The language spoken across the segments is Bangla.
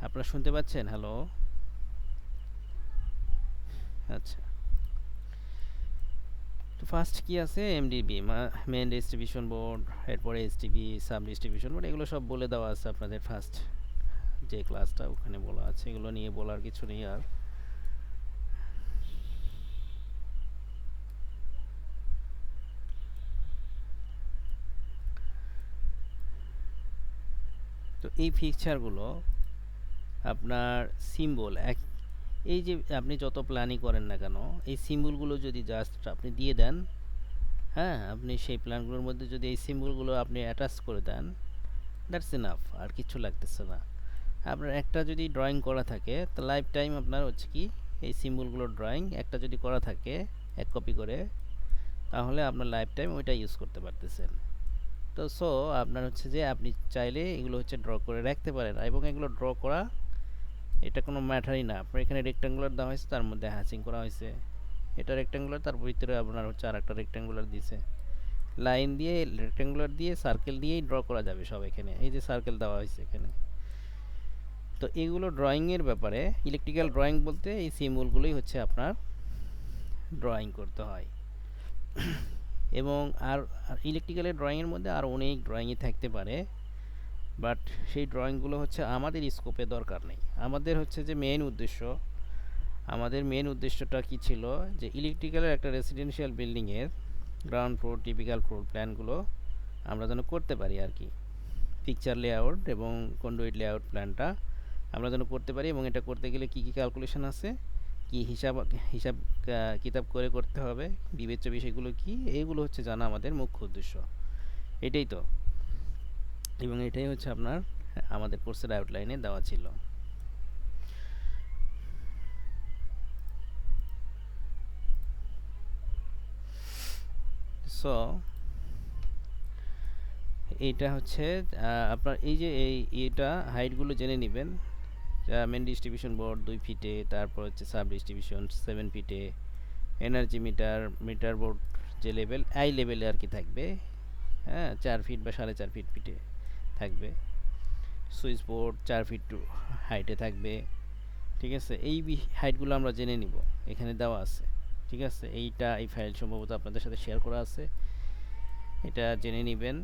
আপনারা শুনতে পাচ্ছেন? হ্যালো? আচ্ছা। তো ফার্স্ট কি আছে? এমডিবি মেইন ডিস্ট্রিবিউশন বোর্ড, এরপরে এসটিবি, সাব ডিস্ট্রিবিউশন বোর্ড, এগুলো সব বলে দেওয়া আছে আপনাদের ফার্স্ট যে ক্লাসটা ওখানে বলা আছে। এগুলো নিয়ে বলার কিছু নেই আর। তো এই ফিকচারগুলো আপনার সিম্বল এই যে আপনি যত প্ল্যানই করেন না কেন, এই সিম্বলগুলো যদি জাস্ট আপনি দিয়ে দেন, হ্যাঁ, আপনি সেই প্ল্যানগুলোর মধ্যে যদি এই সিম্বলগুলো আপনি অ্যাটাচ করে দেন, দ্যাটস এনাফ, আর কিছু লাগতেছে না। আপনার একটা যদি ড্রয়িং করা থাকে, তো লাইফ টাইম আপনার হচ্ছে কি, এই সিম্বলগুলোর ড্রয়িং একটা যদি করা থাকে এক কপি করে, তাহলে আপনার লাইফ টাইম ওইটা ইউজ করতে পারতেছেন। তো সো আপনার হচ্ছে যে আপনি চাইলে এগুলো হচ্ছে ড্র করে রাখতে পারেন, এবং এগুলো ড্র করা এটা কোনো ম্যাটারই না। আপনার এখানে রেক্ট্যাঙ্গুলার দেওয়া হয়েছে, তার মধ্যে হ্যাচিং করা হয়েছে, এটা রেক্ট্যাঙ্গুলার, তার ভিতরে আপনার হচ্ছে আর একটা রেক্ট্যাঙ্গুলার দিয়েছে, লাইন দিয়ে রেক্ট্যাঙ্গুলার দিয়ে সার্কেল দিয়েই ড্র করা যাবে সব। এখানে এই যে সার্কেল দেওয়া হয়েছে এখানে। তো এগুলো ড্রয়িংয়ের ব্যাপারে, ইলেকট্রিক্যাল ড্রয়িং বলতে এই সিম্বলগুলোই হচ্ছে আপনার ড্রয়িং করতে হয়। এবং আর ইলেকট্রিক্যালের ড্রয়িংয়ের মধ্যে আর অনেক ড্রয়িংই থাকতে পারে, বাট সেই ড্রয়িংগুলো হচ্ছে আমাদের স্কোপে দরকার নেই। আমাদের হচ্ছে যে মেন উদ্দেশ্যটা কি ছিল, যে ইলেকট্রিক্যালের একটা রেসিডেন্সিয়াল বিল্ডিংয়ের গ্রাউন্ড ফ্লোর টিপিক্যাল ফ্লোর প্ল্যানগুলো আমরা যেন করতে পারি আর কি। পিকচার লেআউট এবং কন্ডুইট লেআউট প্ল্যানটা আমরা যেন করতে পারি, এবং এটা করতে গেলে কী কী ক্যালকুলেশন আছে, কি হিসাব হিসাব কিতাব করে করতে হবে, বিবেচ্য বিষয়গুলো কি, এইগুলো হচ্ছে জানা আমাদের মুখ্য উদ্দেশ্য। এটাই তো, এবং এটাই হচ্ছে আপনার আমাদের কোর্সের আউটলাইনে দেওয়া ছিল। সো এইটা হচ্ছে আপনার এই যে এটা হাইটগুলো জেনে নেবেন। মেন ডিস্ট্রিবিউশন বোর্ড 2 ফিটে, তারপর হচ্ছে সাব ডিস্ট্রিবিউশন 7 ফিটে, এনার্জি মিটার বোর্ড যে লেভেল আই লেভেলে আর কি থাকবে, হ্যাঁ, 4 ফিট বা 4.5 ফিটে থাকবে। সুইচ বোর্ড 4 ফিট হাইটে থাকবে। ঠিক আছে, এই হাইটগুলো আমরা জেনে নিব, এখানে দেওয়া আছে। ঠিক আছে, এই ফাইল সম্ভবত আপনাদের সাথে শেয়ার করা আছে, এটা জেনে নেবেন,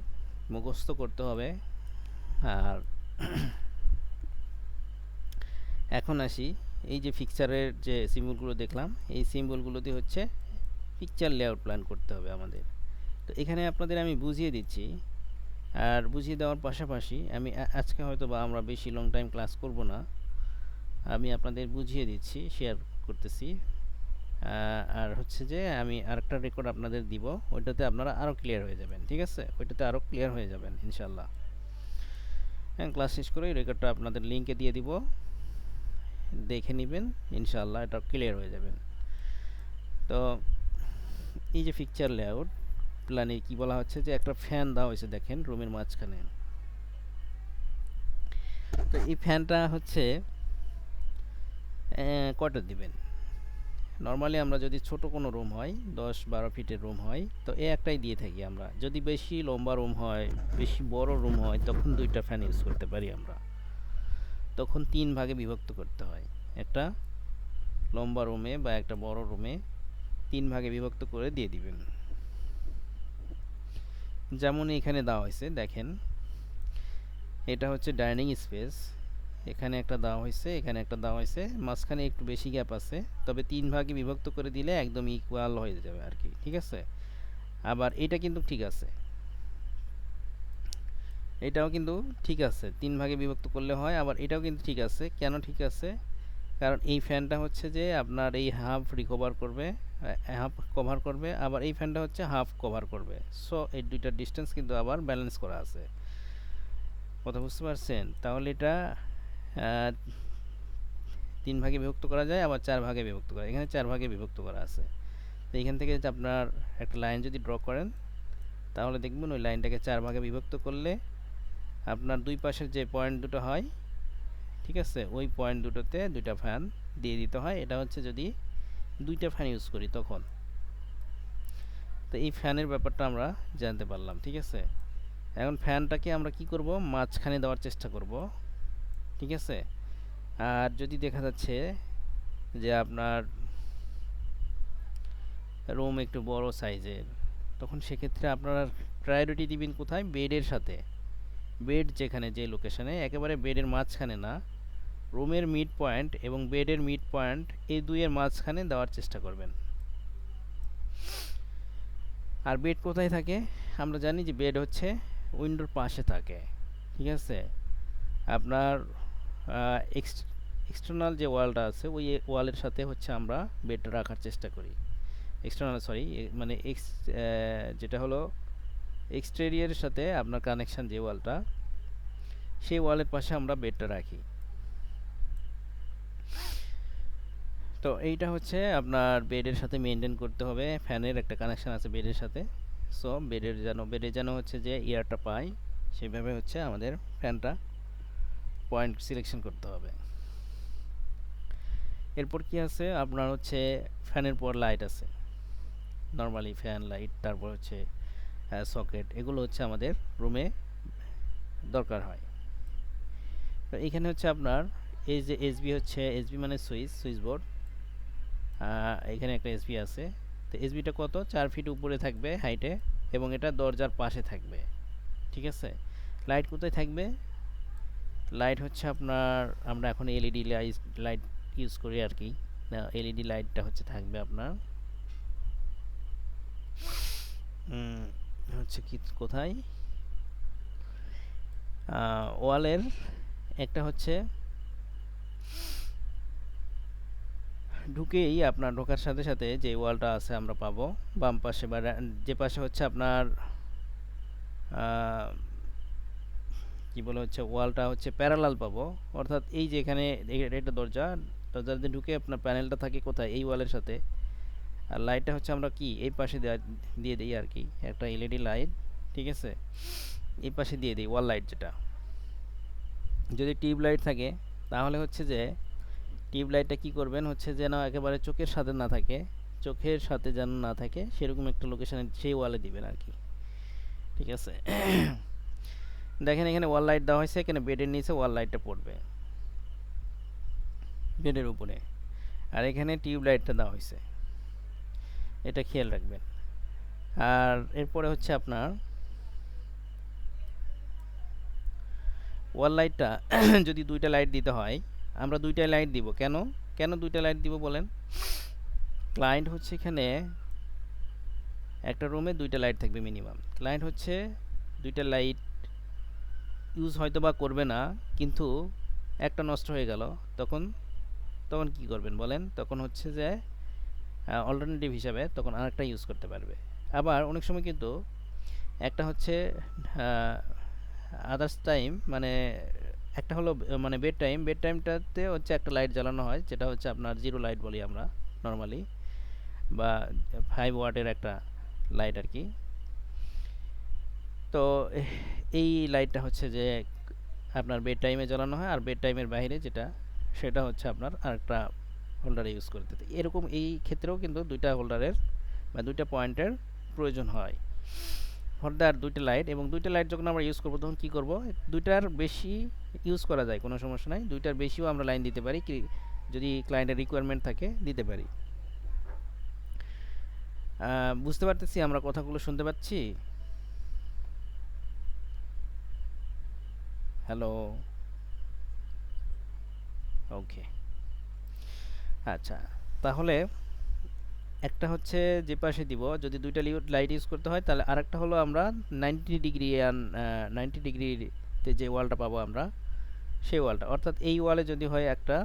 মুখস্থ করতে হবে। আর এখন আসি, এই যে পিকচারের যে সিম্বলগুলো দেখলাম, এই সিম্বলগুলোতে হচ্ছে পিকচার লেআউট প্ল্যান করতে হবে আমাদের। তো এখানে আপনাদের আমি বুঝিয়ে দিচ্ছি, আর বুঝিয়ে দেওয়ার পাশাপাশি আমি আজকে হয়তো বা আমরা বেশি লং টাইম ক্লাস করব না, আমি আপনাদের বুঝিয়ে দিচ্ছি, শেয়ার করতেছি। আর হচ্ছে যে আমি আরেকটা রেকর্ড আপনাদের দিব, ওইটাতে আপনারা আরও ক্লিয়ার হয়ে যাবেন। ঠিক আছে, ওইটাতে আরও ক্লিয়ার হয়ে যাবেন ইনশাল্লাহ। হ্যাঁ, ক্লাস শেষ করে এই রেকর্ডটা আপনাদের লিঙ্কে দিয়ে দিব, দেখে নেবেন, ইনশাল্লাহ এটা ক্লিয়ার হয়ে যাবেন। তো এই যে পিকচার লেআউট প্ল্যানে কি বলা হচ্ছে, যে একটা ফ্যান দেওয়া হয়েছে দেখেন রুমের মাঝখানে। তো এই ফ্যানটা হচ্ছে কয়টা দিবেন? নর্মালি আমরা যদি ছোট কোনো রুম হয়, 10-12 ফিটের রুম হয়, তো একটাই দিয়ে থাকি আমরা। যদি বেশি লম্বা রুম হয়, বেশি বড় রুম হয়, তখন 2টা ফ্যান ইউজ করতে পারি আমরা। তখন 3 ভাগে বিভক্ত করতে হয়। একটা লম্বা রুমে বা একটা বড় রুমে 3 ভাগে বিভক্ত করে দিয়ে দিবেন। যেমন এখানে দেওয়া হয়েছে দেখেন, এটা হচ্ছে ডাইনিং স্পেস, এখানে একটা দেওয়া হয়েছে, এখানে একটা দেওয়া হয়েছে, মাঝখানে একটু বেশি গ্যাপ আছে, তবে 3 ভাগে বিভক্ত করে দিলে একদম ইকুয়াল হয়ে যাবে আর কি। ঠিক আছে, আবার এটা কিন্তু ঠিক আছে, এটাও কিন্তু ঠিক আছে, 3 ভাগে বিভক্ত করলে হয়। আবার এটাও কিন্তু ঠিক আছে, কেন ঠিক আছে? কারণ এই ফ্যানটা হচ্ছে যে আপনার এই হাফ রিকভার করবে, হাফ কভার করবে, আবার এই ফ্যানটা হচ্ছে হাফ কভার করবে। সো এই দুইটার ডিস্টেন্স কিন্তু আবার ব্যালেন্স করা আছে। কথা বুঝতে পারছেন? তাহলে এটা 3 ভাগে বিভক্ত করা যায়, আবার 4 ভাগে বিভক্ত করা, এখানে 4 ভাগে বিভক্ত করা আছে। তো এখান থেকে যদি আপনার একটা লাইন যদি ড্র করেন, তাহলে দেখবেন ওই লাইনটাকে 4 ভাগে বিভক্ত করলে আপনার দুই পাশের যে পয়েন্ট দুটো হয়, ঠিক আছে, ওই পয়েন্ট দুটোতে 2টা ফ্যান দিয়ে দিতে হয়। এটা হচ্ছে যদি 2টা ফ্যান ইউজ করি তখন। তো এই ফ্যানের ব্যাপারটা আমরা জানতে পারলাম। ঠিক আছে, এখন ফ্যানটাকে আমরা কি করব, মাঝখানে দেওয়ার চেষ্টা করব। ঠিক আছে, আর যদি দেখা যাচ্ছে যে আপনার রুম একটু বড় সাইজের, তখন সেক্ষেত্রে আপনারা প্রায়োরিটি দিবেন কোথায়? বেডের সাথে। বেড যেখানে যে লোকেশনে, একেবারে বেডের মাঝখানে না, রুমের মিড পয়েন্ট এবং বেডের মিড পয়েন্ট এই দুইয়ের মাঝখানে দেওয়ার চেষ্টা করবেন। আর বেড কোথায় থাকে? আমরা জানি যে বেড হচ্ছে উইন্ডোর পাশে থাকে, ঠিক আছে? আপনার এক্সটার্নাল যে ওয়ালটা আছে ওই ওয়ালের সাথে হচ্ছে আমরা বেডটা রাখার চেষ্টা করি। এক্সটার্নাল সরি, মানে যেটা হলো এক্সটেরিয়রের সাথে আপনার কানেকশান যে ওয়ালটা, সেই ওয়ালের পাশে আমরা বেডটা রাখি। তো এইটা হচ্ছে আপনার বেডের সাথে মেনটেন করতে হবে। ফ্যানের একটা কানেকশান আছে বেডের সাথে, সো বেডে যেন হচ্ছে যে এয়ারটা পায়, সেভাবে হচ্ছে আমাদের ফ্যানটা পয়েন্ট সিলেকশন করতে হবে। এরপর কি আছে আপনার হচ্ছে ফ্যানের পর লাইট আছে, নর্মালি ফ্যান লাইট, তারপর হচ্ছে সকেট, এগুলো হচ্ছে আমাদের রুমে দরকার হয়। তো এখানে হচ্ছে আপনার এই যে এসবি হচ্ছে, এসবি মানে সুইচ বোর্ড, এখানে একটা এসবি আছে। তো এসবিটা কত? 4 ফিট উপরে থাকবে হাইটে, এবং এটা দরজার পাশে থাকবে, ঠিক আছে? লাইট কোথায় থাকবে? লাইট হচ্ছে আপনার, আমরা এখন এলইডি লাইট ইউজ করি আর কি। এলইডি লাইটটা হচ্ছে থাকবে আপনার হচ্ছে কি কোথায়, ওয়ালের একটা হচ্ছে ঢুকেই আপনার ঢোকার সাথে সাথে যে ওয়ালটা আছে আমরা পাবো বাম পাশে, বা যে পাশে হচ্ছে আপনার কি বলে হচ্ছে ওয়ালটা হচ্ছে প্যারালাল পাবো, অর্থাৎ এই যে এখানে এটা দরজাতে ঢুকে আপনার প্যানেলটা থাকে কোথায়? এই ওয়ালের সাথে। আর লাইটটা হচ্ছে আমরা কি এই পাশে দিয়ে দিই আর কি, একটা এলইডি লাইট, ঠিক আছে? এই পাশে দিয়ে দিই ওয়াল লাইট যেটা। যদি টিউব লাইট থাকে তাহলে হচ্ছে যে টিউব লাইটটা কী করবেন হচ্ছে যেন একেবারে চোখের সাথে না থাকে, চোখের সাথে যেন না থাকে সেরকম একটা লোকেশানে সেই ওয়ালে দিবেন আর কি, ঠিক আছে? দেখেন এখানে ওয়াল লাইট দেওয়া হয়েছে, এখানে বেডের নিচে ওয়াল লাইটটা পড়বে বেডের উপরে, আর এখানে টিউব লাইটটা দেওয়া হয়েছে, এটা খেয়াল রাখবেন। আর এরপরে হচ্ছে আপনার ওয়াল লাইটটা যদি দুইটা লাইট দিতে হয়, আমরা দুইটা লাইট দিব। কেন কেন দুইটা লাইট দিব বলেন? ক্লায়েন্ট হচ্ছে এখানে একটা রুমে দুইটা লাইট থাকবে মিনিমাম। ক্লায়েন্ট হচ্ছে দুইটা লাইট ইউজ হয়তো বা করবে না, কিন্তু একটা নষ্ট হয়ে গেল, তখন তখন কি করবেন বলেন? তখন হচ্ছে যে অল্টারনেটিভ হিসাবে তখন আরেকটা ইউজ করতে পারবে। আবার অনেক সময় কিন্তু একটা হচ্ছে আদার্স টাইম, মানে একটা হলো মানে বেড টাইমটাতে হচ্ছে একটা লাইট জ্বালানো হয়, যেটা হচ্ছে আপনার জিরো লাইট বলি আমরা নর্মালি, বা 5 ওয়াটের একটা লাইট আর কি। তো এই লাইটটা হচ্ছে যে আপনার বেড টাইমে জ্বালানো হয়, আর বেড টাইমের বাইরে যেটা সেটা হচ্ছে আপনার আরেকটা হোল্ডারে ইউজ করতে। এরকম এই ক্ষেত্রেও কিন্তু দুইটা হোল্ডারের বা দুইটা পয়েন্টের প্রয়োজন হয়। হোল্ডার দুইটা লাইট, এবং দুইটা লাইট যখন আমরা ইউজ করবো তখন কী করবো? দুইটার বেশি ইউজ করা যায়, কোনো সমস্যা নাই, দুইটার বেশিও আমরা লাইন দিতে পারি, কি যদি ক্লায়েন্টের রিকোয়ারমেন্ট থাকে দিতে পারি। বুঝতে পারতেছি, আমরা কথাগুলো শুনতে পাচ্ছি? হ্যালো, ওকে, আচ্ছা। তাহলে একটা হচ্ছে যে পাশে দিব, যদি দুইটা লাইট ইউজ করতে হয়, তাহলে আরেকটা হলো আমরা 90 ডিগ্রি 90 ডিগ্রিতে যে ওয়ালটা পাবো আমরা, সেই ওয়ালটা, অর্থাৎ এই ওয়ালে যদি হয় একটা,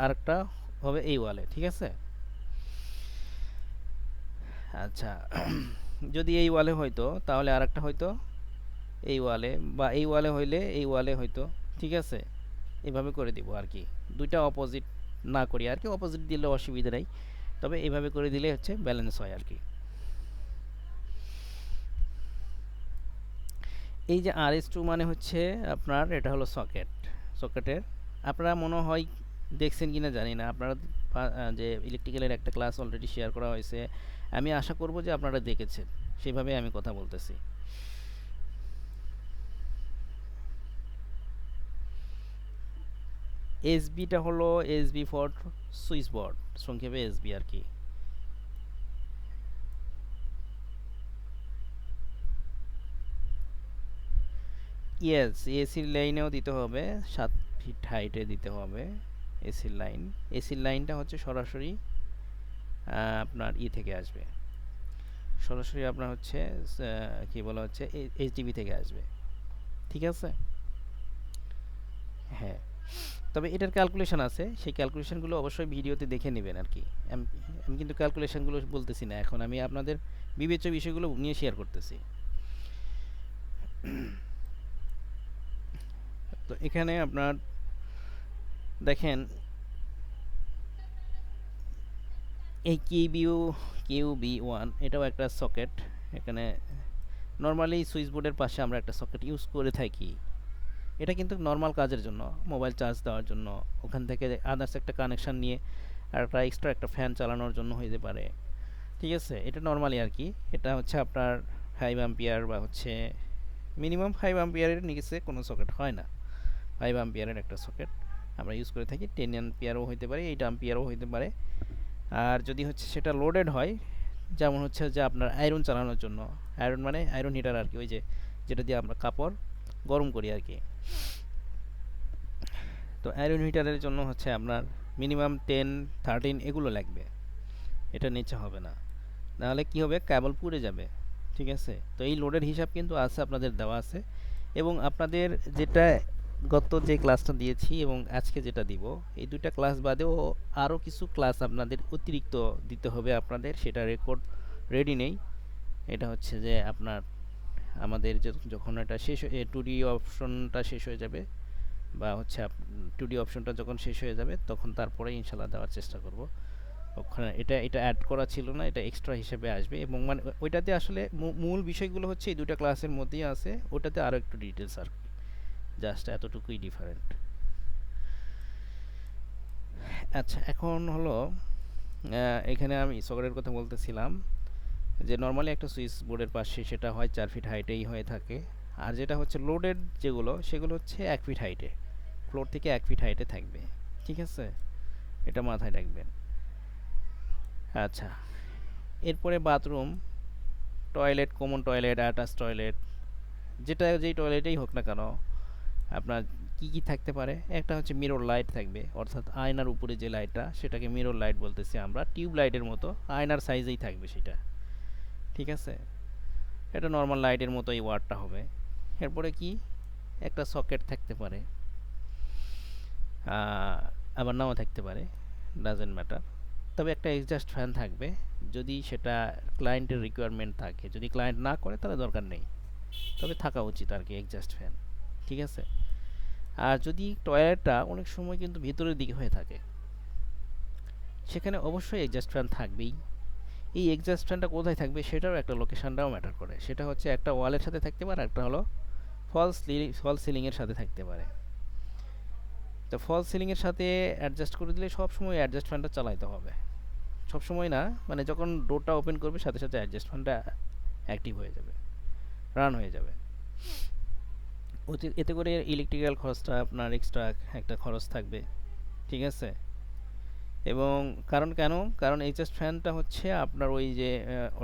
আরেকটা হবে এই ওয়ালে, ঠিক আছে? আচ্ছা, যদি এই ওয়ালে হয়তো তাহলে আরেকটা হয়তো এই ওয়ালে, বা এই ওয়ালে হইলে এই ওয়ালে হয়তো, ঠিক আছে? এভাবে করে দিব আর কি, দুইটা অপোজিট না করি আর কি, অপোজিট দিলে অসুবিধা নেই, তবে এইভাবে করে দিলে হচ্ছে ব্যালেন্স হয় আর কি। এই যে RS2 মানে হচ্ছে আপনার, এটা হলো সকেটের, আপনারা মনে হয় দেখছেন কিনা জানি না, আপনারা যে ইলেকট্রিক্যালের একটা ক্লাস অলরেডি শেয়ার করা হয়েছে, আমি আশা করব যে আপনারা দেখেছেন, সেভাবে আমি কথা বলতেছি। এসবিটা হলো এসবি ফর সুইচ বোর্ড, সংক্ষেপে এসবি আর কি। ইয়েস, এসির লাইনেও দিতে হবে, 7 ফিট হাইটে দিতে হবে এসির লাইন। এসির লাইনটা হচ্ছে সরাসরি আপনার থেকে আসবে, সরাসরি আপনার হচ্ছে কি বলা হচ্ছে এইচডিবি থেকে আসবে, ঠিক আছে। হ্যাঁ, তবে এটার ক্যালকুলেশন আছে, সেই ক্যালকুলেশনগুলো অবশ্যই ভিডিওতে দেখে নেবেন আর কি। আমি আমি কিন্তু ক্যালকুলেশনগুলো বলতেছি না এখন, আমি আপনাদের বিবেচ্য বিষয়গুলো নিয়ে শেয়ার করতেছি। তো এখানে আপনার দেখেন এই কিউ বি ওয়ান এটাও একটা সকেট। এখানে নর্মালি সুইচ বোর্ডের পাশে আমরা একটা সকেট ইউজ করে থাকি, এটা কিন্তু নর্মাল কাজের জন্য, মোবাইল চার্জ দেওয়ার জন্য, ওখান থেকে আদার্স একটা কানেকশান নিয়ে আর একটা এক্সট্রা একটা ফ্যান চালানোর জন্য হইতে পারে, ঠিক আছে। এটা নর্মালি আর কি, এটা হচ্ছে আপনার 5 অ্যাম্পিয়ার বা হচ্ছে মিনিমাম 5 অ্যাম্পিয়ারের নিচে কোনো সকেট হয় না। 5 অ্যাম্পিয়ারের একটা সকেট আমরা ইউজ করে থাকি, 10 অ্যাম্পিয়ারও হইতে পারে, 8 অ্যাম্পিয়ারও হইতে পারে। আর যদি হচ্ছে সেটা লোডেড হয়, যেমন হচ্ছে যে আপনার আয়রন চালানোর জন্য, আয়রন মানে আয়রন হিটার আর কি, ওই যে যেটা দিয়ে আমরা কাপড় গরম করি আর কি। তো আয়রন হিটারের জন্য হচ্ছে আপনার মিনিমাম 10 13 এগুলো লাগবে, এটা নিচে হবে না, নাহলে কি হবে, কেবল পুড়ে যাবে, ঠিক আছে। তো এই লোডের হিসাব কিন্তু আছে, আপনাদের দেওয়া আছে। এবং আপনাদের যেটা গত যে ক্লাসটা দিয়েছি এবং আজকে যেটা দিব, এই দুইটা ক্লাস বাদেও আরও কিছু ক্লাস আপনাদের অতিরিক্ত দিতে হবে আপনাদের, সেটা রেকর্ড রেডি নেই। এটা হচ্ছে যে আপনার আমাদের যখন এটা শেষ 2D অপশনটা শেষ হয়ে যাবে, বা হচ্ছে 2D অপশনটা যখন শেষ হয়ে যাবে তখন তারপরে ইনশাল্লাহ দেওয়ার চেষ্টা করব। ওখানে এটা এটা অ্যাড করা ছিল না, এটা এক্সট্রা হিসেবে আসবে। এবং মানে ওইটাতে আসলে মূল বিষয়গুলো হচ্ছে এই দুটো ক্লাসের মধ্যেই আছে, ওটাতে আরও একটু ডিটেলস আর কি, জাস্ট এতটুকুই ডিফারেন্ট। আচ্ছা, এখন হলো এখানে আমি সকেটের কথা বলতেছিলাম যে নর্মালি একটা সুইচ বোর্ডের পাশে সেটা হয় 4 ফিট হাইটেই হয়ে থাকে। আর যেটা হচ্ছে লোডেড যেগুলো, সেগুলো হচ্ছে 1 ফিট হাইটে, ফ্লোর থেকে 1 ফিট হাইটে থাকবে, ঠিক আছে, এটা মাথায় রাখবেন। আচ্ছা, এরপরে bathroom, toilet, common toilet, attach toilet, যেটা যেই টয়লেটেই হোক না কেন, আপনার কি কি থাকতে পারে, একটা হচ্ছে মিরর লাইট থাকবে, অর্থাৎ আয়নার উপরে যে লাইটটা সেটাকে মিরর লাইট বলতেছি আমরা, টিউব লাইটের মতো আয়নার সাইজেই থাকবে সেটা, ঠিক আছে। এটা নর্মাল লাইটের মতো এই ওয়ার্ডটা হবে। এরপরে কি, একটা সকেট থাকতে পারে, আবার নাও থাকতে পারে, ডাজেন্ট ম্যাটার। তবে একটা এক্সজস্ট ফ্যান থাকবে, যদি সেটা ক্লায়েন্টের রিকোয়ারমেন্ট থাকে, যদি ক্লায়েন্ট না করে তাহলে দরকার নেই, তবে থাকা উচিত আর কি এক্সজস্ট ফ্যান, ঠিক আছে। আর যদি টয়লেটটা অনেক সময় কিন্তু ভিতরের দিকে হয়ে থাকে, সেখানে অবশ্যই এক্সজস্ট ফ্যান থাকবেই। এই এক্সজস্ট ফ্যানটা কোথায় থাকবে সেটারও একটা লোকেশনটাও ম্যাটার করে, সেটা হচ্ছে একটা ওয়ালের সাথে থাকতে পারে, একটা হলো ফলস সিলিংয়ের সাথে থাকতে পারে। তো ফলস সিলিংয়ের সাথে অ্যাডজাস্ট করে দিলে সব সময় অ্যাডজাস্ট ফ্যানটা চালাইতে হবে, সব সময় না, মানে যখন ডোরটা ওপেন করবে সাথে সাথে অ্যাডজাস্ট ফ্যানটা অ্যাক্টিভ হয়ে যাবে, রান হয়ে যাবে। এতে করে ইলেকট্রিক্যাল খরচটা আপনার এক্সট্রা একটা খরচ থাকবে, ঠিক আছে। এবং কারণ কেন, কারণ এক্সজস্ট ফ্যানটা হচ্ছে আপনার ওই যে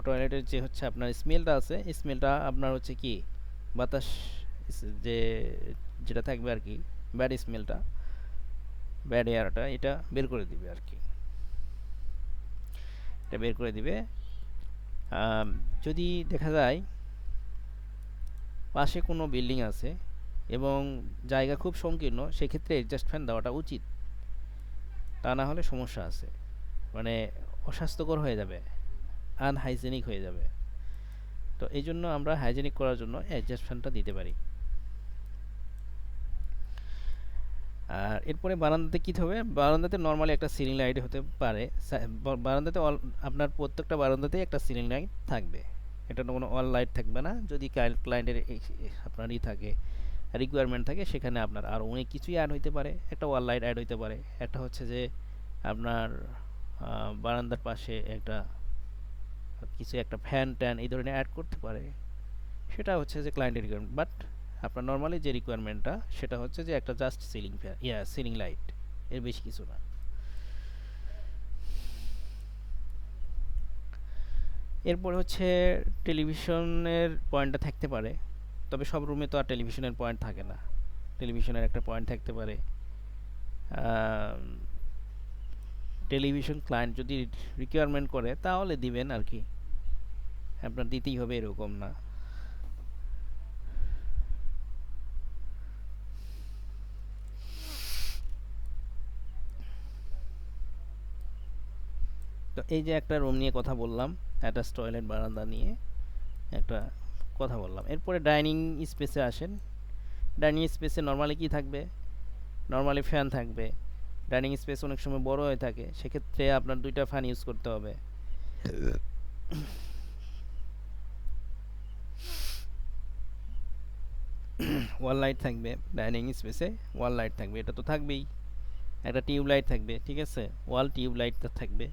টয়লেটের যে হচ্ছে আপনার স্মেলটা আছে, স্মেলটা আপনার হচ্ছে কি বাতাস, যে যেটা থাকবে আর কি, ব্যাড স্মেলটা, ব্যাড এয়ারটা, এটা বের করে দিবে আর কি, এটা বের করে দিবে। যদি দেখা যায় পাশে কোনো বিল্ডিং আছে এবং জায়গা খুব সংকীর্ণ, সেক্ষেত্রে এক্সজস্ট ফ্যান দেওয়াটা উচিত, তা না হলে সমস্যা আছে, মানে অস্বাস্থ্যকর হয়ে যাবে, আনহাইজেনিক হয়ে যাবে। তো এই জন্য আমরা হাইজেনিক করার জন্য অ্যাডজাস্ট ফ্যানটা দিতে পারি। আর এরপরে বারান্দাতে কী হবে, বারান্দাতে নর্মালি একটা সিলিং লাইট হতে পারে, বারান্দাতে আপনার প্রত্যেকটা বারান্দাতেই একটা সিলিং লাইট থাকবে, এটা কোনো অল লাইট থাকবে না। যদি ক্লায়েন্টের আপনার থাকে, রিকোয়ারমেন্ট থাকে, সেখানে আপনার আরও অনেক কিছুই অ্যাড হইতে পারে, একটা ওয়াল লাইট অ্যাড হইতে পারে, একটা হচ্ছে যে আপনার বারান্দার পাশে একটা কিছু একটা ফ্যান ট্যান এই ধরনের অ্যাড করতে পারে, সেটা হচ্ছে যে ক্লায়েন্টের রিকোয়ারমেন্ট। বাট আপনার নর্মালি যে রিকোয়ারমেন্টটা সেটা হচ্ছে যে একটা just ceiling fan, ceiling light, এর বেশি কিছু না। এরপরে হচ্ছে টেলিভিশনের পয়েন্টটা থাকতে পারে, তবে সব রুমে তো আর টেলিভিশনের পয়েন্ট থাকে না। টেলিভিশনের একটা পয়েন্ট থাকতে পারে। টেলিভিশন ক্লায়েন্ট যদি রিকোয়ারমেন্ট করে তাহলে দিবেন আর কি, আপনার দিতেই হবে এরকম না। তো এই যে একটা রুম নিয়ে কথা বললাম, অ্যাটাচ টয়লেট বারান্দা নিয়ে একটা কথা বললাম। এরপরে ডাইনিং স্পেসে আসেন। ডাইনিং স্পেসে নর্মালি কি থাকবে? নর্মালি ফ্যান থাকবে। ডাইনিং স্পেস অনেক সময় বড় হয়ে থাকে, সেক্ষেত্রে আপনার দুইটা ফ্যান ইউজ করতে হবে। ওয়াল লাইট থাকবে ডাইনিং স্পেসে, ওয়াল লাইট থাকবে, এটা তো থাকবেই। একটা টিউব লাইট থাকবে, ঠিক আছে, ওয়াল টিউব লাইটটা থাকবে।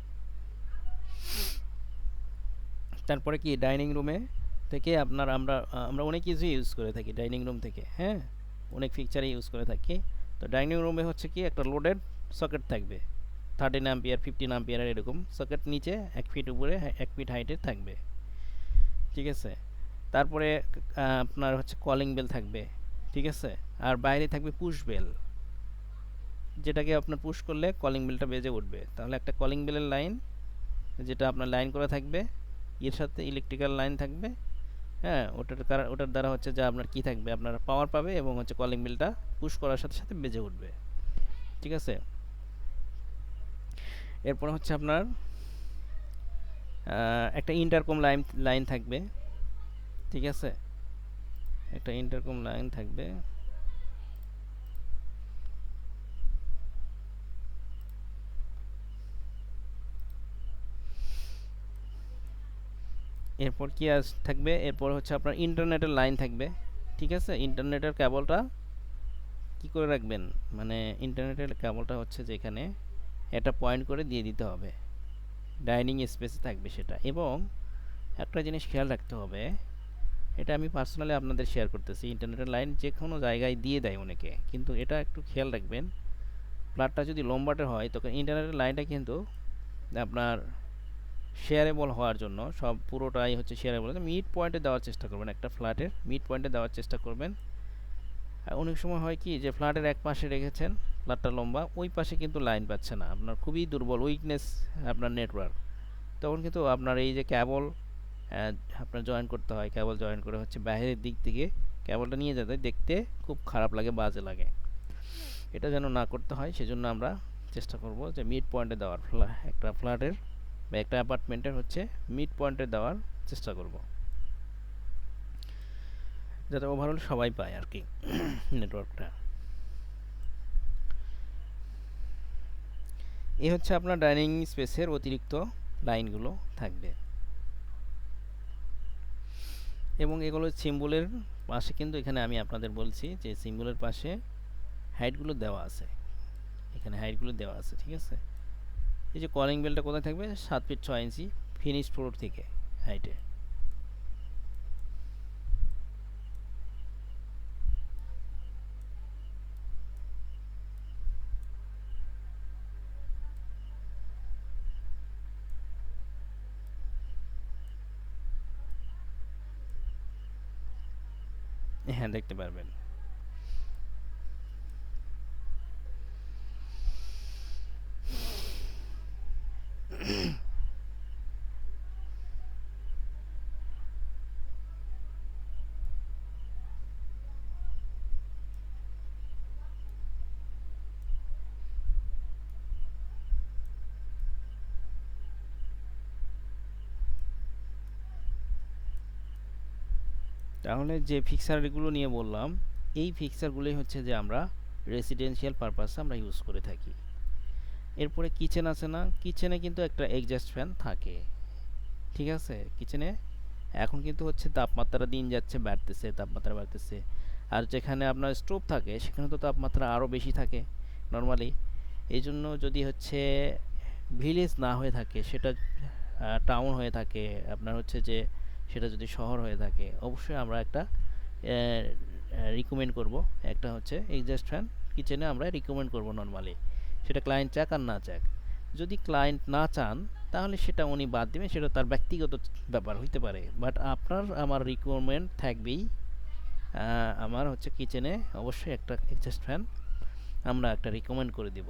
তারপরে কি ডাইনিং রুমে থেকে আপনার আমরা আমরা অনেক কিছু ইউজ করে থাকি ডাইনিং রুম থেকে, হ্যাঁ, অনেক ফিকচারে ইউজ করে থাকি। তো ডাইনিং রুমে হচ্ছে কি একটা লোডেড সকেট থাকবে, 13 অ্যাম্পিয়ার 15 অ্যাম্পিয়ারের এরকম সকেট, নিচে 1 ফিট উপরে 1 ফিট হাইটে থাকবে, ঠিক আছে। তারপরে আপনার হচ্ছে কলিং বেল থাকবে, ঠিক আছে। আর বাইরে থাকবে পুশ বেল, যেটাকে আপনার পুশ করলে কলিং বেলটা বেজে উঠবে। তাহলে একটা কলিং বেলের লাইন, যেটা আপনার লাইন করা থাকবে, এর সাথে ইলেকট্রিক্যাল লাইন থাকবে, হ্যাঁ। ওটার দ্বারা হচ্ছে যে আপনার কি থাকবে, আপনার পাওয়ার পাবে এবং হচ্ছে কলিং বেলটা পুশ করার সাথে সাথে বেজে উঠবে, ঠিক আছে। এরপর হচ্ছে আপনার একটা ইন্টারকম লাইন থাকবে, ঠিক আছে, একটা ইন্টারকম লাইন থাকবে। এরপর কি থাকবে? এরপর হচ্ছে আপনার ইন্টারনেটের লাইন থাকবে, ঠিক আছে। ইন্টারনেটের কেবলটা কি করে রাখবেন, মানে ইন্টারনেটের কেবলটা হচ্ছে যে এখানে একটা পয়েন্ট করে দিয়ে দিতে হবে, ডাইনিং স্পেসে থাকবে সেটা। এবং একটা জিনিস খেয়াল রাখতে হবে, এটা আমি পার্সোনালি আপনাদের শেয়ার করতেছি, ইন্টারনেটের লাইন যে কোনো জায়গায় দিয়ে দেয় অনেকে, কিন্তু এটা একটু খেয়াল রাখবেন, প্লাটটা যদি লম্বাটে হয় তখন ইন্টারনেটের লাইনটা কিন্তু আপনার শেয়ারেবল হওয়ার জন্য, সব পুরোটাই হচ্ছে শেয়ারেবল, মিড পয়েন্টে দেওয়ার চেষ্টা করবেন, একটা ফ্ল্যাটের মিড পয়েন্টে দেওয়ার চেষ্টা করবেন। আর অনেক সময় হয় কি যে ফ্ল্যাটের এক পাশে রেখেছেন, ফ্ল্যাটটা লম্বা, ওই পাশে কিন্তু লাইন পাচ্ছে না, আপনার খুবই দুর্বল উইকনেস আপনার নেটওয়ার্ক, তখন কিন্তু আপনার এই যে কেবল আপনার জয়েন করতে হয়, কেবল জয়েন করে হচ্ছে বাইরের দিক থেকে কেবলটা নিয়ে যেতে দেখতে খুব খারাপ লাগে, বাজে লাগে। এটা যেন না করতে হয় সেজন্য আমরা চেষ্টা করব যে মিড পয়েন্টে দেওয়ার, একটা ফ্ল্যাটের বা একটা অ্যাপার্টমেন্টের হচ্ছে মিড পয়েন্টে দেওয়ার চেষ্টা করব, যাতে ওভারঅল সবাই পায় আর কি নেটওয়ার্কটা। এই হচ্ছে আপনার ডাইনিং স্পেসের অতিরিক্ত লাইনগুলো থাকবে। এবং এগুলো সিম্বলের পাশে কিন্তু এখানে আমি আপনাদের বলছি যে সিম্বলের পাশে হাইটগুলো দেওয়া আছে, এখানে হাইটগুলো দেওয়া আছে, ঠিক আছে। এই যে কলিং বেলটা কোথায় থাকবে? 7 ফিট 6 ইঞ্চি ফিনিশ ফ্লোর থেকে হাইটে। হ্যাঁ, দেখতে পারবেন। তাহলে যে ফিক্সারগুলো নিয়ে বললাম, এই ফিক্সারগুলোই হচ্ছে যে আমরা রেসিডেন্সিয়াল পারপাসে আমরা ইউজ করে থাকি। এরপরে কিচেন আছে না, কিচেনে কিন্তু একটা এক্সজস্ট ফ্যান থাকে, ঠিক আছে। কিচেনে এখন কিন্তু হচ্ছে তাপমাত্রা দিন যাচ্ছে বাড়তেছে, তাপমাত্রা বাড়তেছে। আর যেখানে আপনার স্টোভ থাকে সেখানে তো তাপমাত্রা আরও বেশি থাকে নর্মালি। এই জন্য যদি হচ্ছে ভিলেজ না হয়ে থাকে, সেটা টাউন হয়ে থাকে, আপনার হচ্ছে যে সেটা যদি শহর হয়ে থাকে, অবশ্যই আমরা একটা রিকমেন্ড করব, একটা হচ্ছে এক্সজস্ট ফ্যান কিচেনে আমরা রিকমেন্ড করব নর্মালি। সেটা ক্লায়েন্ট চাক আর না চাক। যদি ক্লায়েন্ট না চান তাহলে সেটা উনি বাদ দিবেন, সেটা তার ব্যক্তিগত ব্যাপার হইতে পারে, বাট আপনার আমার রিকোয়ারমেন্ট থাকবেই আমার হচ্ছে কিচেনে অবশ্যই একটা এক্সস্ট ফ্যান আমরা একটা রিকমেন্ড করে দিব।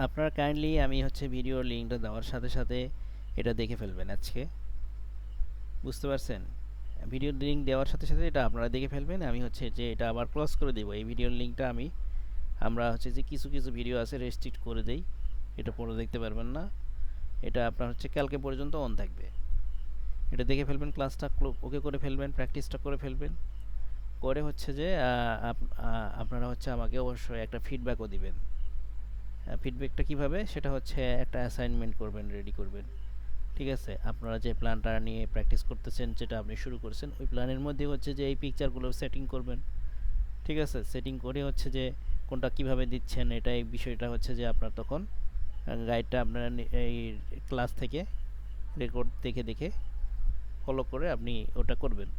আপনারা কাইন্ডলি আমি হচ্ছে ভিডিওর লিঙ্কটা দেওয়ার সাথে সাথে এটা দেখে ফেলবেন আজকে, বুঝতে পারছেন? ভিডিওর লিঙ্ক দেওয়ার সাথে সাথে এটা আপনারা দেখে ফেলবেন। আমি হচ্ছে যে এটা আবার ক্লোজ করে দেব এই ভিডিওর লিঙ্কটা। আমরা হচ্ছে যে কিছু কিছু ভিডিও আছে রেস্ট্রিক্ট করে দেই, এটা পরে দেখতে পারবেন না। এটা আপনার হচ্ছে কালকে পর্যন্ত অন থাকবে। এটা দেখে ফেলবেন, ক্লাসটা ওকে করে ফেলবেন, প্র্যাকটিসটা করে ফেলবেন, করে হচ্ছে যে আপনারা হচ্ছে আমাকে অবশ্যই একটা ফিডব্যাকও দিবেন। ফিডব্যাকটা কিভাবে, সেটা হচ্ছে একটা অ্যাসাইনমেন্ট করবেন, রেডি করবেন। ঠিক আছে, আপনারা যে প্ল্যানটা নিয়ে প্র্যাকটিস করতেছেন, যেটা আপনি শুরু করেছেন, ওই প্ল্যানের মধ্যে হচ্ছে যে এই পিকচারগুলো সেটিং করবেন। ঠিক আছে, সেটিং করে হচ্ছে যে কোনটা কিভাবে দিচ্ছেন, এটা এই বিষয়টা হচ্ছে যে আপনার তখন গাইডটা আপনারা এই ক্লাস থেকে রেকর্ড দেখে দেখে ফলো করে আপনি ওটা করবেন।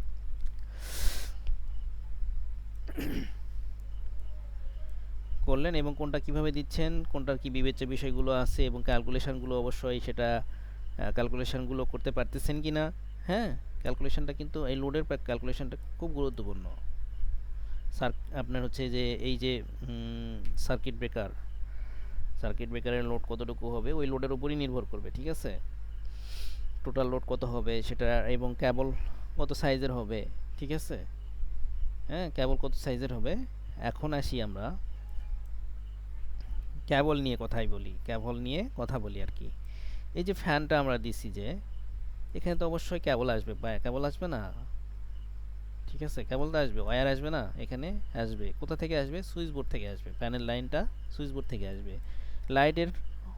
করলেন এবং কোনটা কিভাবে দিচ্ছেন, কোনটার কি বিবেচ্য বিষয়গুলো আছে এবং ক্যালকুলেশনগুলো অবশ্যই সেটা ক্যালকুলেশনগুলো করতে পারতেছেন কি না। হ্যাঁ, ক্যালকুলেশনটা কিন্তু এই লোডের ক্যালকুলেশনটা খুব গুরুত্বপূর্ণ। আপনার হচ্ছে যে এই যে সার্কিট ব্রেকার, সার্কিট ব্রেকারের লোড কতটুকু হবে ওই লোডের উপরই নির্ভর করবে। ঠিক আছে, টোটাল লোড কত হবে সেটা, এবং কেবল কত সাইজের হবে। ঠিক আছে, হ্যাঁ, কেবল কত সাইজের হবে। এখন আসি আমরা কেবল নিয়ে কথাই বলি, কেবল নিয়ে কথা বলি আর কি। এই যে ফ্যানটা আমরা দিছি, যে এখানে তো অবশ্যই কেবল আসবে, কেবল আসবে না? ঠিক আছে, কেবল তো আসবে, ওয়্যার আসবে না? এখানে আসবে। কোথা থেকে আসবে? সুইচ বোর্ড থেকে আসবে। ফ্যানের লাইনটা সুইচ বোর্ড থেকে আসবে। লাইটের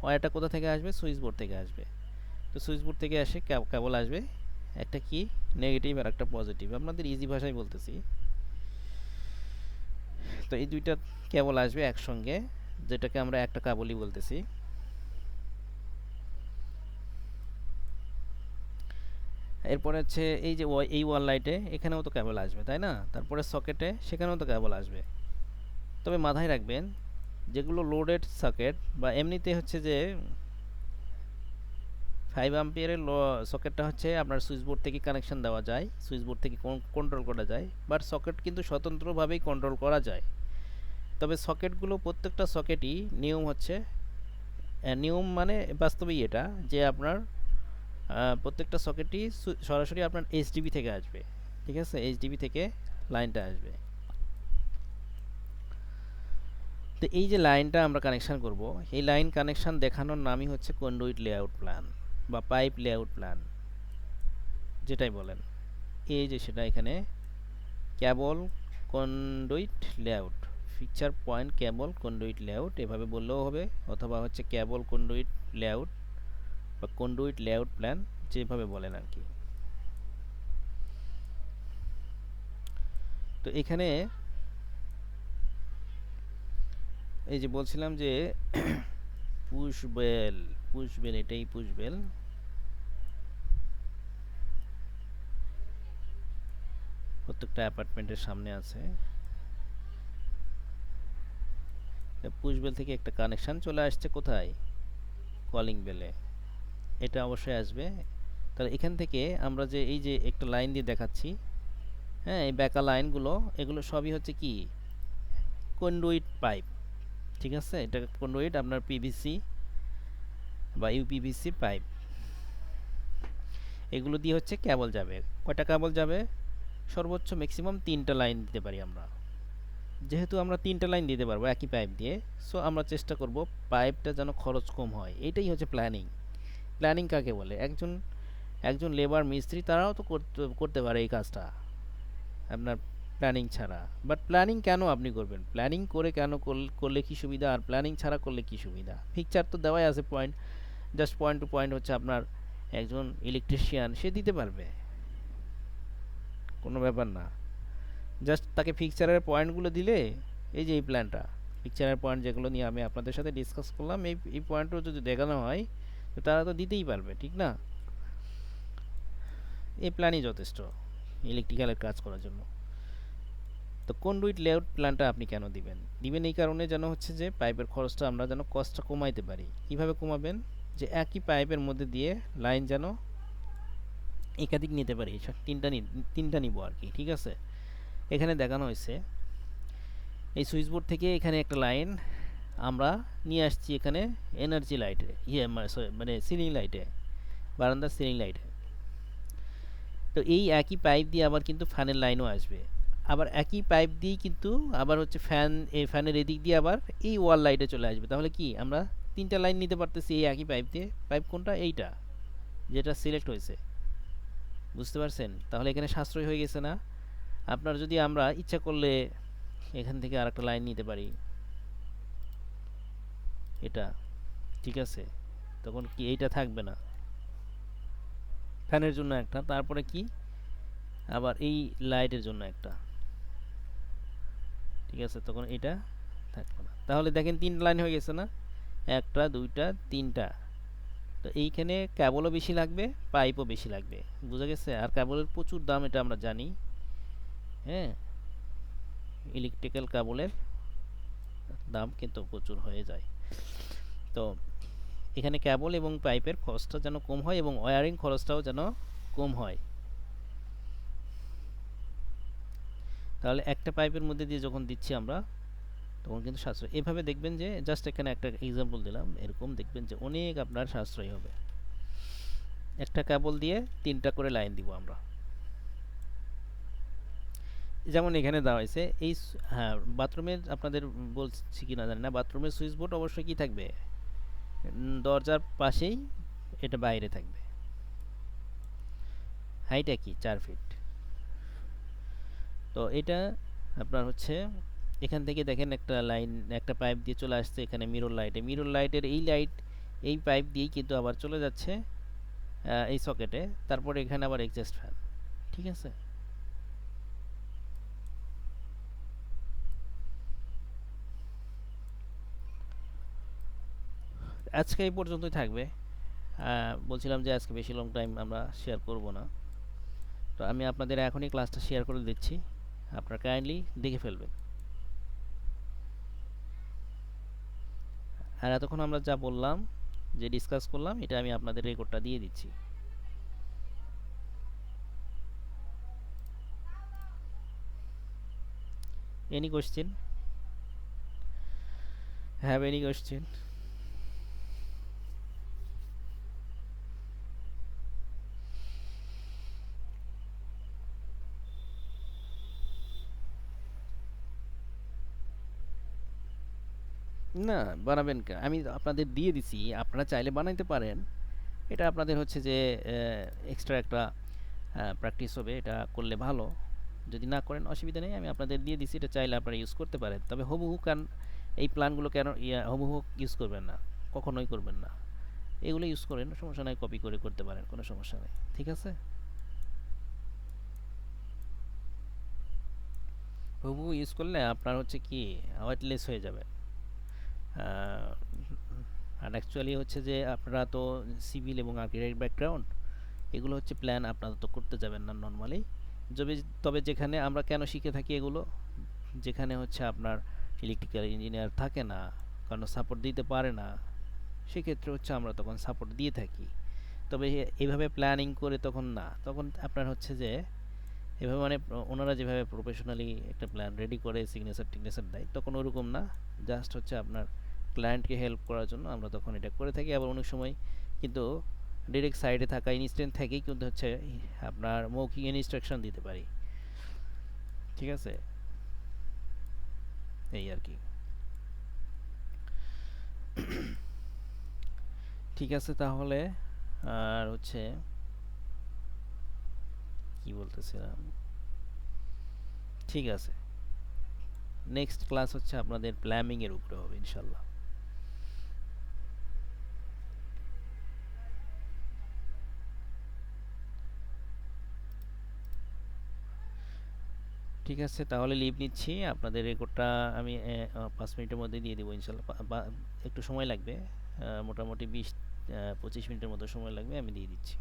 ওয়্যারটা কোথা থেকে আসবে? সুইচ বোর্ড থেকে আসবে। তো সুইচ বোর্ড থেকে আসে কেবল আসবে, একটা কি নেগেটিভ আর একটা পজিটিভ, আপনাদের ইজি ভাষায় বলতেছি। তো এই দুইটা কেবল আসবে একসঙ্গে, যেটাকে আমরা একটা কেবলই বলতেছি। এরপরে হচ্ছে এই যে এই ওয়াল লাইটে এখানেও তো কেবল আসবে, তাই না? তারপরে সকেটে সেখানেও তো কেবল আসবে। তবে মাথায় রাখবেন, যেগুলো লোডেড সকেট বা এমনিতে হচ্ছে যে 5 অ্যাম্পিয়ারের সকেটটা হচ্ছে আপনার সুইচ বোর্ড থেকে কানেকশন দেওয়া যায়, সুইচ বোর্ড থেকে কন্ট্রোল করা যায়, বাট সকেট কিন্তু স্বতন্ত্রভাবেই কন্ট্রোল করা যায়। তবে সকেটগুলো প্রত্যেকটা সকেটই নিয়ম হচ্ছে, নিয়ম মানে বাস্তবেই এটা, যে আপনার প্রত্যেকটা সকেটই সরাসরি আপনার এইচডিবি থেকে আসবে। ঠিক আছে, এইচডিবি থেকে লাইনটা আসবে। তো এই যে লাইনটা আমরা কানেকশন করব, এই লাইন কানেকশন দেখানোর নামই হচ্ছে কন্ডুইট লেআউট প্ল্যান বা পাইপ লেআউট প্ল্যান, যেটাই বলেন। এই যে সেটা এখানে কেবল কন্ডুইট লেআউট, ফিচার পয়েন্ট কেবল কন্ডুইট লেআউট এভাবে বললেও হবে, অথবা হচ্ছে কেবল কন্ডুইট লেআউট বা কন্ডুইট লেআউট প্ল্যান, যেভাবে বলেন আর কি। তো এখানে এই যে বলছিলাম যে পুশ বেল, পুশ বেল, এটাই পুশ বেল। প্রত্যেকটা অ্যাপার্টমেন্টের সামনে আছে। পুশ বেল থেকে একটা কানেকশন চলে আসছে কোথায়? কলিং বেলে। এটা অবশ্যই আসবে। তাহলে এখান থেকে আমরা যে এই যে একটা লাইন দিয়ে দেখাচ্ছি, হ্যাঁ, এই ব্যাকা লাইনগুলো এগুলো সবই হচ্ছে কি কন্ডুইট পাইপ। ঠিক আছে, এটা কন্ডুইট আপনার পিভিসি বা ইউপিভিসি পাইপ, এগুলো দিয়ে হচ্ছে কেবল যাবে। কয়টা কেবল যাবে? সর্বোচ্চ ম্যাক্সিমাম 3টা লাইন দিতে পারি আমরা। যেহেতু আমরা 3টা লাইন দিতে পারবো একই পাইপ দিয়ে, সো আমরা চেষ্টা করব পাইপটা যেন খরচ কম হয়। এটাই হচ্ছে প্ল্যানিং। প্ল্যানিং কাকে বলে? একজন একজন লেবার মিস্ত্রি তারাও তো করতে পারে এই কাজটা। আপনার প্ল্যানিং ছাড়া। বাট প্ল্যানিং কেন আপনি করবেন? প্ল্যানিং করে কেন করলে কি সুবিধা, আর প্ল্যানিং ছাড়া করলে কি সুবিধা? পিকচার তো দেওয়াই আছে point, just point to point হচ্ছে আপনার একজন ইলেকট্রিশিয়ান সে দিতে পারবে, কোনো ব্যাপার না। জাস্ট তাকে পিকচারের পয়েন্টগুলো দিলে, এই যে এই প্ল্যানটা, পিকচারের পয়েন্ট যেগুলো নিয়ে আমি আপনাদের সাথে ডিসকাস করলাম, এই পয়েন্টও যদি দেখানো হয় তো তারা তো দিতেই পারবে, ঠিক না? এই প্ল্যানই যথেষ্ট ইলেকট্রিক্যালের কাজ করার জন্য। তো কন্ডুইট লেআউট প্ল্যানটা আপনি কেন দিবেন? দিবেন এই কারণে যেন হচ্ছে যে পাইপের খরচটা আমরা যেন কস্টটা কমাইতে পারি। কিভাবে কমাবেন? যে একই পাইপের মধ্যে দিয়ে লাইন যেন একাধিক নিতে পারি, তিনটা নিব আর কি, ঠিক আছে? এখানে দেখানো হয়েছে এই সুইচ বোর্ড থেকে এখানে একটা লাইন আমরা নিয়ে আসছি এখানে এনার্জি লাইটে, মানে সিলিং লাইটে, বারান্দার সিলিং লাইটে। তো এই একই পাইপ দিয়ে আবার কিন্তু ফ্যানের লাইনও আসবে, আবার একই পাইপ দিয়েই কিন্তু আবার হচ্ছে ফ্যানের এদিক দিয়ে আবার এই ওয়াল লাইটে চলে আসবে। তাহলে কি আমরা তিনটা লাইন নিতে পারতেছি এই একই পাইপ দিয়ে। পাইপ কোনটা? এইটা, যেটা সিলেক্ট হয়েছে। বুঝতে পারছেন? তাহলে এখানে সাশ্রয় হয়ে গেছে না? আপনার যদি আমরা ইচ্ছা করলে এখান থেকে আরেকটা লাইন নিতে পারি, এটা, ঠিক আছে? তখন কি এইটা থাকবে না, ফ্যানের জন্য একটা, তারপরে কি আবার এই লাইটের জন্য একটা, ঠিক আছে? তখন এটা থাকবে না। তাহলে দেখেন তিন লাইন হয়ে গেছে না? একটা, দুইটা, তিনটা। তো এইখানে কেবলও বেশি লাগবে, পাইপও বেশি লাগবে। বুঝা গেছে? আর কেবলের প্রচুর দাম, এটা আমরা জানি। হ্যাঁ, ইলেকট্রিক্যাল কেবলের দাম কিন্তু প্রচুর হয়ে যায়। তো এখানে কেবল এবং পাইপের খরচটা যেন কম হয় এবং ওয়্যারিং খরচটাও যেন কম হয়। তাহলে একটা পাইপের মধ্যে দিয়ে যখন দিচ্ছি আমরা, তখন কিন্তু সাশ্রয়। এভাবে দেখবেন যে জাস্ট এখানে একটা এক্সাম্পল দিলাম, এরকম দেখবেন যে অনেক আপনার সাশ্রয় হবে। একটা কেবল দিয়ে তিনটা করে লাইন দিব আমরা, যেমন এখানে দেওয়া হয়েছে। হ্যাঁ, বাথরুমের আপনাদের বলছি কি না জানি না, বাথরুমের সুইচ বোর্ড অবশ্যই কি থাকবে? দরজার পাশেই এটা বাইরে থাকবে। হাইট কি 4 ফিট। তো এটা আপনার হচ্ছে এখান থেকে দেখেন একটা লাইন, একটা পাইপ দিয়ে চলে আসছে এখানে মিরর লাইটে। মিরর লাইটের এই লাইট এই পাইপ দিয়েই কিন্তু আবার চলে যাচ্ছে এই সকেটে। তারপরে এখানে আবার এক্সস্ট ফ্যান, ঠিক আছে? আজকে এই পর্যন্তই থাকবে। বলছিলাম যে আজকে বেশি লং টাইম আমরা শেয়ার করব না। তো আমি আপনাদের এখনই ক্লাসটা শেয়ার করে দিচ্ছি, আপনারা কাইন্ডলি দেখে ফেলবেন। আর এতক্ষণ আমরা যা বললাম, যে ডিসকাস করলাম, এটা আমি আপনাদের রেকর্ডটা দিয়ে দিচ্ছি। Any question? Have any question? না, বানাবেন কেন? আমি আপনাদের দিয়ে দিছি, আপনারা চাইলে বানাইতে পারেন। এটা আপনাদের হচ্ছে যে এক্সট্রা একটা প্র্যাকটিস হবে, এটা করলে ভালো। যদি না করেন অসুবিধা নেই, আমি আপনাদের দিয়ে দিছি, এটা চাইলে আপনারা ইউজ করতে পারেন। তবে হুবহু এই প্ল্যানগুলো কেন হুবহু ইউজ করবেন না, কখনোই করবেন না। এগুলো ইউজ করেন, সমস্যা নাই, কপি করে করতে পারেন, কোনো সমস্যা নেই, ঠিক আছে? হুবহু ইউজ করলে আপনার হচ্ছে কি ওয়েটলেস হয়ে যাবে। আহ, আর অ্যাকচুয়ালি হচ্ছে যে আপনারা তো সিভিল এবং আর্কিটেক্ট ব্যাকগ্রাউন্ড, এগুলো হচ্ছে প্ল্যান আপনারা তো করতে যাবেন না নর্মালি। তবে তবে যেখানে আমরা কেন শিখে থাকি এগুলো, যেখানে হচ্ছে আপনার ইলেকট্রিক্যাল ইঞ্জিনিয়ার থাকে না, কারণ সাপোর্ট দিতে পারে না, সেক্ষেত্রে হচ্ছে আমরা তখন সাপোর্ট দিয়ে থাকি। তবে এভাবে প্ল্যানিং করে তখন না, তখন আপনার হচ্ছে যে এভাবে মানে ওনারা যেভাবে প্রফেশনালি একটা প্ল্যান রেডি করে সিগনেচার টিগনেচার দেয়, তখন ওরকম না। জাস্ট হচ্ছে আপনার ক্লায়েন্টকে হেল্প করার জন্য আমরা তখন এটা করে থাকি। আবার অনেক সময় কিন্তু ডিরেক্ট সাইডে থাকা ইনস্ট্যান্ট থেকেই কিন্তু হচ্ছে আপনার মৌখিক ইনস্ট্রাকশন দিতে পারি, ঠিক আছে? এই আর কি। ঠিক আছে তাহলে। আর হচ্ছে কি বলতেছিলাম, ঠিক আছে, নেক্সট ক্লাস হচ্ছে আপনাদের প্ল্যানিং এর উপরে হবে ইনশাল্লাহ। ঠিক আছে, তাহলে লিভ নিচ্ছি। আপনাদের রেকর্ডটা আমি 5 মিনিটের মধ্যে দিয়ে দেবো ইনশাল্লাহ। একটু সময় লাগবে, মোটামুটি 20-25 মিনিটের মতো সময় লাগবে, আমি দিয়ে দিচ্ছি।